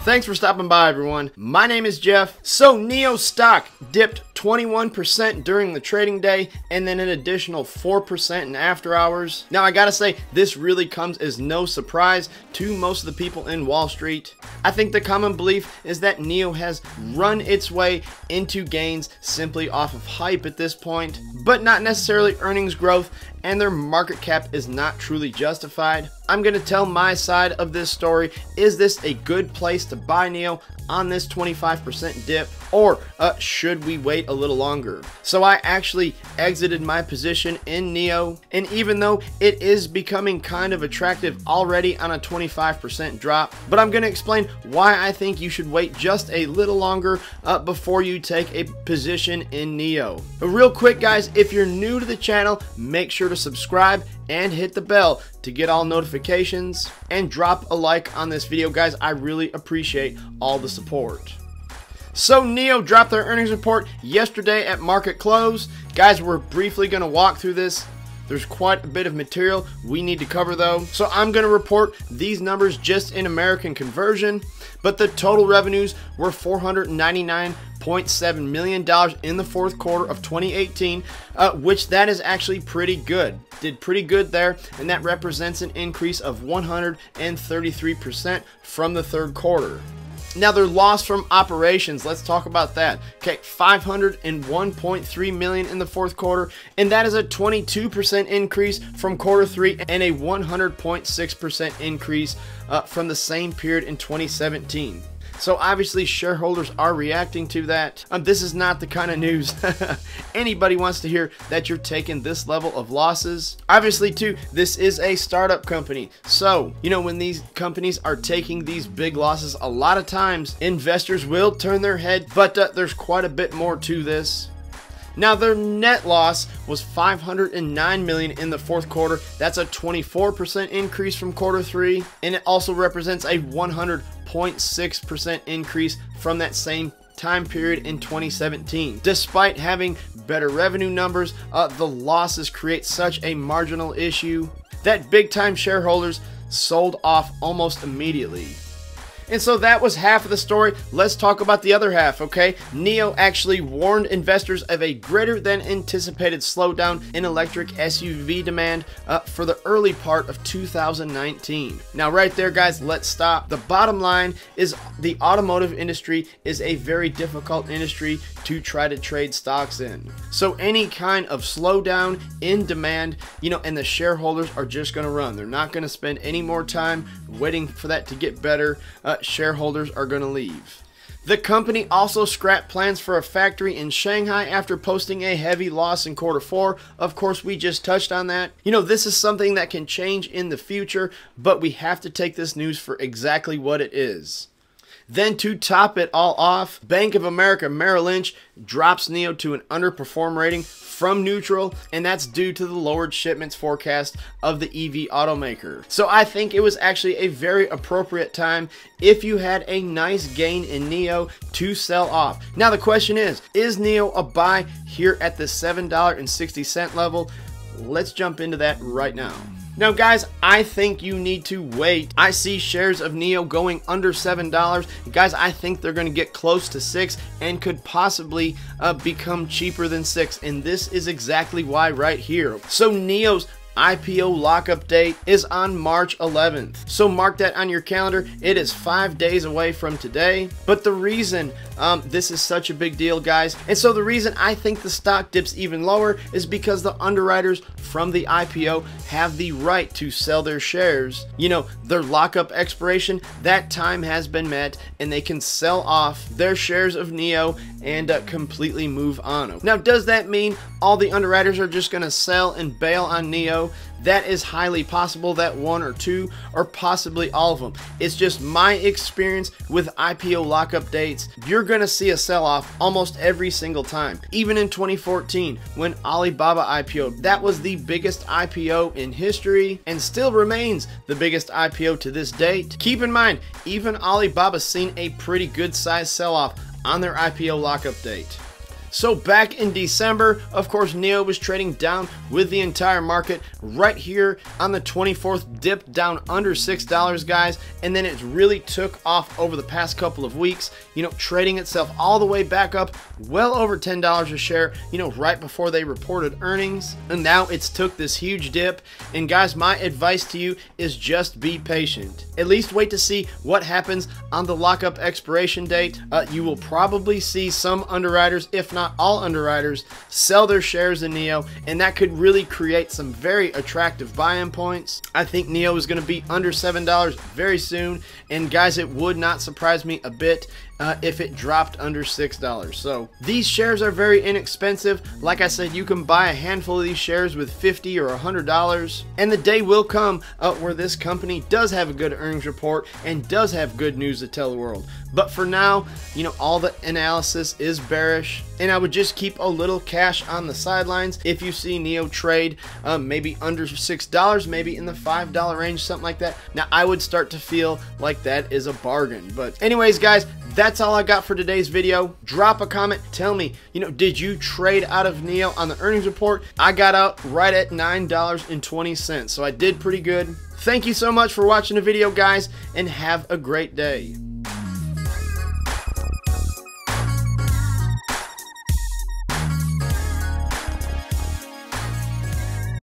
Thanks for stopping by, everyone. My name is Jeff. So NIO stock dipped 21% during the trading day and then an additional 4% in after hours. Now I gotta say, this really comes as no surprise to most of the people in Wall Street. I think the common belief is that NIO has run its way into gains simply off of hype at this point, but not necessarily earnings growth, and their market cap is not truly justified. I'm going to tell my side of this story. Is this a good place to buy NIO on this 25% dip, or should we wait a little longer? So I actually exited my position in NIO, and even though it is becoming kind of attractive already on a 25% drop, but I'm going to explain why I think you should wait just a little longer before you take a position in NIO. But real quick, guys, if you're new to the channel, make sure to subscribe and hit the bell to get all notifications, and drop a like on this video, guys. I really appreciate all the support. So NIO dropped their earnings report yesterday at market close. Guys, we're briefly going to walk through this. There's quite a bit of material we need to cover though. So I'm going to report these numbers just in American conversion, but the total revenues were $499.7 million in the fourth quarter of 2018, which that is actually pretty good. Did pretty good there, and that represents an increase of 133% from the third quarter. Now their loss from operations, let's talk about that. Okay, $501.3 million in the fourth quarter, and that is a 22% increase from quarter three and a 100.6% increase from the same period in 2017. So obviously shareholders are reacting to that. This is not the kind of news anybody wants to hear, that you're taking this level of losses. Obviously too, this is a startup company. So, you know, when these companies are taking these big losses, a lot of times investors will turn their head, but there's quite a bit more to this. Now their net loss was $509 million in the fourth quarter. That's a 24% increase from quarter three, and it also represents a 100.6% increase from that same time period in 2017. Despite having better revenue numbers, the losses create such a marginal issue that big time shareholders sold off almost immediately. And so that was half of the story. Let's talk about the other half, okay? NIO actually warned investors of a greater than anticipated slowdown in electric SUV demand for the early part of 2019. Now right there, guys, let's stop. The bottom line is the automotive industry is a very difficult industry to try to trade stocks in. So any kind of slowdown in demand, you know, and the shareholders are just going to run. They're not going to spend any more time waiting for that to get better. Shareholders are going to leave. The company also scrapped plans for a factory in Shanghai after posting a heavy loss in quarter four. Of course, we just touched on that. You know, this is something that can change in the future, but we have to take this news for exactly what it is. Then to top it all off, Bank of America Merrill Lynch drops NIO to an underperform rating from neutral, and that's due to the lowered shipments forecast of the EV automaker. So I think it was actually a very appropriate time, if you had a nice gain in NIO, to sell off. Now the question is NIO a buy here at the $7.60 level? Let's jump into that right now. Now guys, I think you need to wait. I see shares of NIO going under $7. Guys, I think they're going to get close to $6 and could possibly become cheaper than $6. And this is exactly why right here. So NIO's IPO lockup date is on March 11th. So mark that on your calendar. It is 5 days away from today. But the reason this is such a big deal, guys, and so the reason I think the stock dips even lower is because the underwriters from the IPO have the right to sell their shares. You know, their lockup expiration, that time has been met, and they can sell off their shares of NIO and completely move on. Now, does that mean all the underwriters are just going to sell and bail on NIO? That is highly possible that one or two, or possibly all of them. It's just my experience with IPO lockup dates. You're going to see a sell-off almost every single time. Even in 2014, when Alibaba IPO'd, that was the biggest IPO in history and still remains the biggest IPO to this date. Keep in mind, even Alibaba's seen a pretty good size sell-off on their IPO lockup date. So back in December, of course, NIO was trading down with the entire market. Right here on the 24th, dipped down under $6, guys, and then it really took off over the past couple of weeks, trading itself all the way back up well over $10 a share, right before they reported earnings. And now it's took this huge dip. And guys, my advice to you is just be patient. At least wait to see what happens on the lockup expiration date. You will probably see some underwriters, if not all underwriters, sell their shares in NIO, and that could really create some very attractive buy-in points. I think NIO is going to be under $7 very soon, and guys, it would not surprise me a bit if it dropped under $6. So these shares are very inexpensive. Like I said, you can buy a handful of these shares with $50 or $100, and the day will come where this company does have a good earnings report and does have good news to tell the world. But for now, all the analysis is bearish, and I would just keep a little cash on the sidelines. If you see NIO trade maybe under $6, maybe in the $5 range, something like that, now I would start to feel like that is a bargain. But anyways, guys, that's all I got for today's video. Drop a comment. Tell me, did you trade out of NIO on the earnings report? I got out right at $9.20, so I did pretty good. Thank you so much for watching the video, guys, and have a great day.